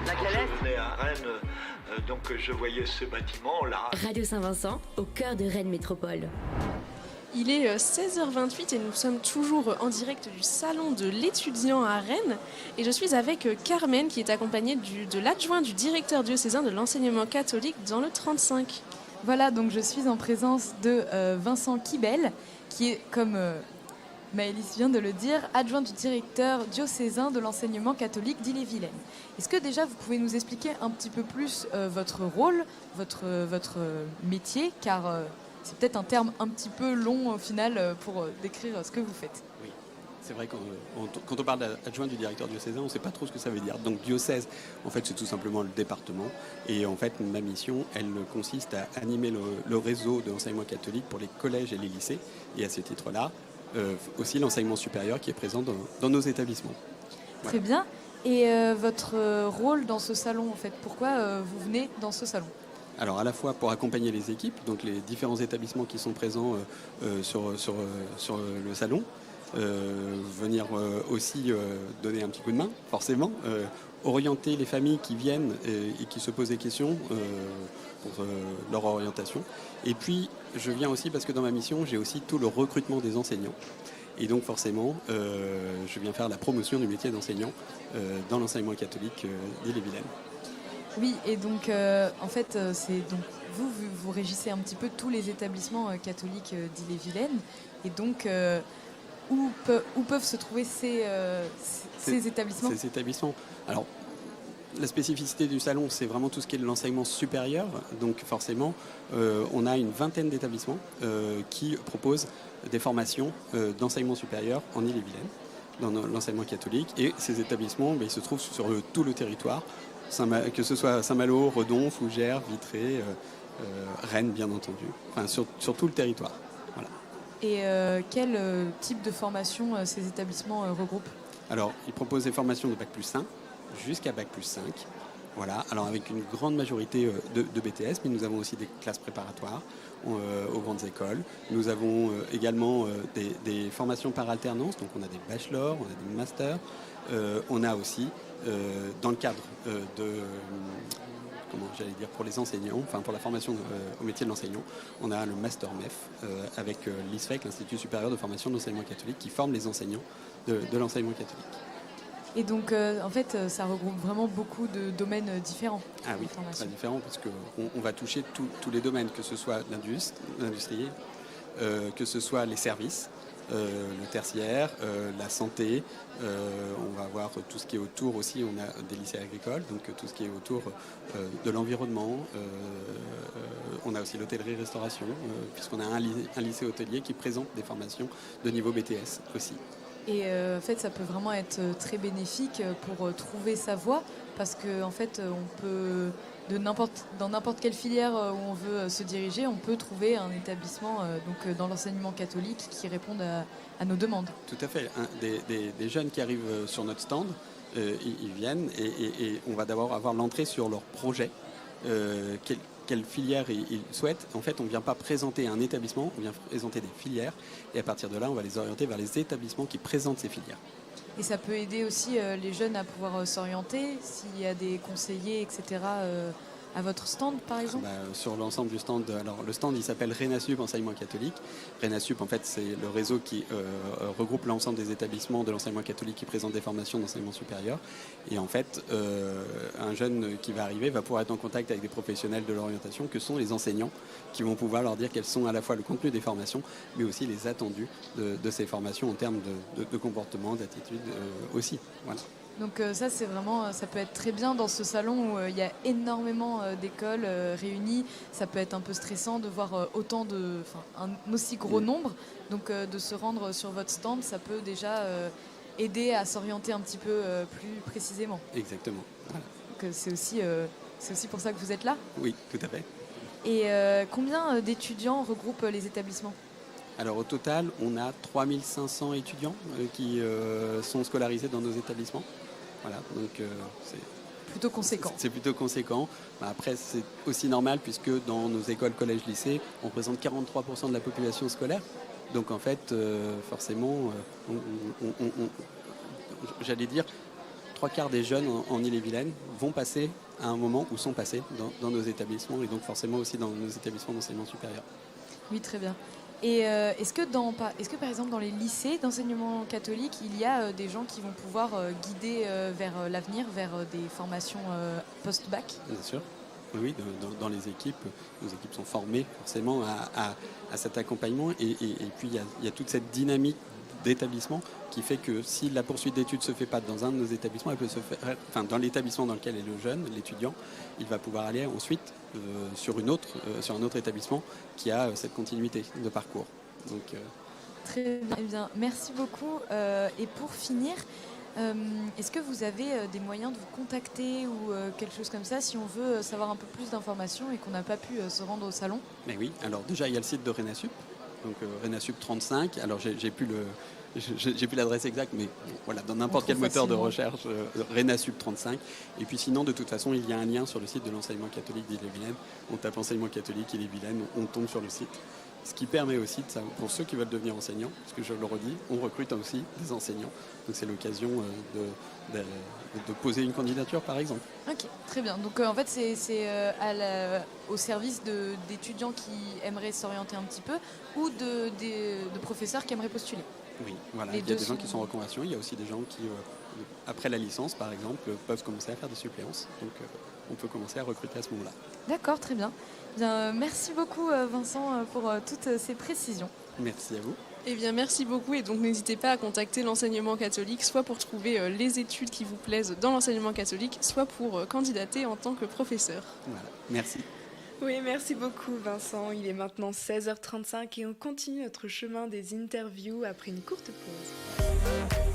La Galette. Je venais à Rennes, donc je voyais ce bâtiment-là. Radio Saint-Vincent, au cœur de Rennes Métropole. Il est 16h28 et nous sommes toujours en direct du salon de l'étudiant à Rennes. Et je suis avec Carmen qui est accompagnée de l'adjoint du directeur diocésain de l'enseignement catholique dans le 35. Voilà, donc je suis en présence de Vincent Quibel, qui est, comme Maëlys vient de le dire, adjoint du directeur diocésain de l'enseignement catholique d'Ille-et-Vilaine. Est-ce que déjà vous pouvez nous expliquer un petit peu plus votre rôle, votre métier, car c'est peut-être un terme un petit peu long au final pour décrire ce que vous faites. Oui, c'est vrai quand on parle d'adjoint du directeur diocésain, on ne sait pas trop ce que ça veut dire. Donc diocèse, en fait, c'est tout simplement le département. Et en fait, ma mission, elle consiste à animer le réseau de l'enseignement catholique pour les collèges et les lycées. Et à ce titre-là, aussi l'enseignement supérieur qui est présent dans nos établissements. Très bien. Et votre rôle dans ce salon, en fait, pourquoi vous venez dans ce salon ? Alors à la fois pour accompagner les équipes, donc les différents établissements qui sont présents sur le salon, venir aussi donner un petit coup de main, forcément, orienter les familles qui viennent et qui se posent des questions pour leur orientation. Et puis je viens aussi parce que dans ma mission, j'ai aussi tout le recrutement des enseignants. Et donc forcément, je viens faire la promotion du métier d'enseignant dans l'enseignement catholique d'Ille-et-Vilaine. Oui, et donc en fait, c'est donc vous régissez un petit peu tous les établissements catholiques d'Ille-et-Vilaine, et donc où peuvent se trouver ces établissements ? Ces établissements. Alors, la spécificité du salon, c'est vraiment tout ce qui est de l'enseignement supérieur. Donc forcément, on a une vingtaine d'établissements qui proposent des formations d'enseignement supérieur en Ille-et-Vilaine, dans l'enseignement catholique. Et ces établissements, ils se trouvent sur tout le territoire. Que ce soit Saint-Malo, Redon, Fougères, Vitré, Rennes bien entendu, enfin sur tout le territoire. Voilà. Et quel type de formation ces établissements regroupent ? Alors, ils proposent des formations de Bac+1 jusqu'à Bac+5. Voilà. Alors avec une grande majorité de BTS, mais nous avons aussi des classes préparatoires aux grandes écoles. Nous avons également des formations par alternance, donc on a des bachelors, on a des masters. On a aussi, dans le cadre pour les enseignants, enfin pour la formation au métier de l'enseignant, on a le Master MEF avec l'ISFEC, l'Institut supérieur de formation de l'enseignement catholique, qui forme les enseignants de l'enseignement catholique. Et donc, en fait, ça regroupe vraiment beaucoup de domaines différents. Ah oui, très différents, parce qu'on va toucher tous les domaines, que ce soit l'industrie, que ce soit les services, le tertiaire, la santé, on va voir tout ce qui est autour aussi, on a des lycées agricoles, donc tout ce qui est autour de l'environnement, on a aussi l'hôtellerie-restauration, puisqu'on a un lycée hôtelier qui présente des formations de niveau BTS aussi. Et en fait, ça peut vraiment être très bénéfique pour trouver sa voie, parce qu'en en fait, on peut, dans n'importe quelle filière où on veut se diriger, on peut trouver un établissement dans l'enseignement catholique qui réponde à nos demandes. Tout à fait. Des jeunes qui arrivent sur notre stand, ils viennent et on va d'abord avoir l'entrée sur leur projet. Quelle filière ils souhaitent. En fait, on ne vient pas présenter un établissement, on vient présenter des filières. Et à partir de là, on va les orienter vers les établissements qui présentent ces filières. Et ça peut aider aussi les jeunes à pouvoir s'orienter, s'il y a des conseillers, etc., à votre stand, par exemple ? Sur l'ensemble du stand, alors le stand, il s'appelle RENASUP Enseignement catholique. RENASUP, en fait, c'est le réseau qui regroupe l'ensemble des établissements de l'enseignement catholique qui présentent des formations d'enseignement supérieur. Et en fait, un jeune qui va arriver va pouvoir être en contact avec des professionnels de l'orientation, que sont les enseignants, qui vont pouvoir leur dire quels sont à la fois le contenu des formations, mais aussi les attendus de ces formations en termes de comportement, d'attitude aussi. Voilà. Donc ça, c'est vraiment, ça peut être très bien dans ce salon où il y a énormément d'écoles réunies. Ça peut être un peu stressant de voir un aussi gros nombre. Donc de se rendre sur votre stand, ça peut déjà aider à s'orienter un petit peu plus précisément. Exactement. Voilà. Donc c'est aussi pour ça que vous êtes là ? Oui, tout à fait. Et combien d'étudiants regroupent les établissements ? Alors au total, on a 3500 étudiants qui sont scolarisés dans nos établissements. Voilà, donc c'est plutôt conséquent. C'est plutôt conséquent. Après, c'est aussi normal puisque dans nos écoles, collèges, lycées, on représente 43% de la population scolaire. Donc en fait, forcément, j'allais dire, 3/4 des jeunes en Ille-et-Vilaine vont passer à un moment ou sont passés dans nos établissements et donc forcément aussi dans nos établissements d'enseignement supérieur. Oui, très bien. Et est-ce que par exemple dans les lycées d'enseignement catholique, il y a des gens qui vont pouvoir guider vers l'avenir, vers des formations post-bac? Bien sûr. Oui, dans les équipes, nos équipes sont formées forcément à cet accompagnement et puis il y a toute cette dynamique d'établissement qui fait que si la poursuite d'études ne se fait pas dans un de nos établissements, elle peut se faire, dans l'établissement dans lequel est le jeune, l'étudiant, il va pouvoir aller ensuite sur un autre établissement qui a cette continuité de parcours. Donc, Très bien. Eh bien, merci beaucoup. Et pour finir, est-ce que vous avez des moyens de vous contacter ou quelque chose comme ça si on veut savoir un peu plus d'informations et qu'on n'a pas pu se rendre au salon? Mais oui, alors déjà il y a le site de Renasup, donc Renasup 35. Alors j'ai plus l'adresse exacte, mais voilà, dans n'importe quel moteur de recherche, Renasup 35. Et puis sinon, de toute façon, il y a un lien sur le site de l'enseignement catholique d'Ille-et-Vilaine. On tape enseignement catholique Ille-et-Vilaine, on tombe sur le site. Ce qui permet aussi, pour ceux qui veulent devenir enseignants, parce que je le redis, on recrute aussi des enseignants. Donc c'est l'occasion de poser une candidature, par exemple. Ok, très bien. Donc en fait, c'est au service d'étudiants qui aimeraient s'orienter un petit peu ou de professeurs qui aimeraient postuler. Oui, voilà. Il y a des gens qui sont en reconversion. Il y a aussi des gens qui, après la licence, par exemple, peuvent commencer à faire des suppléances. Donc on peut commencer à recruter à ce moment-là. D'accord, très bien. Bien, merci beaucoup Vincent pour toutes ces précisions. Merci à vous. Eh bien, merci beaucoup et donc n'hésitez pas à contacter l'enseignement catholique, soit pour trouver les études qui vous plaisent dans l'enseignement catholique, soit pour candidater en tant que professeur. Voilà, merci. Oui, merci beaucoup Vincent. Il est maintenant 16h35 et on continue notre chemin des interviews après une courte pause.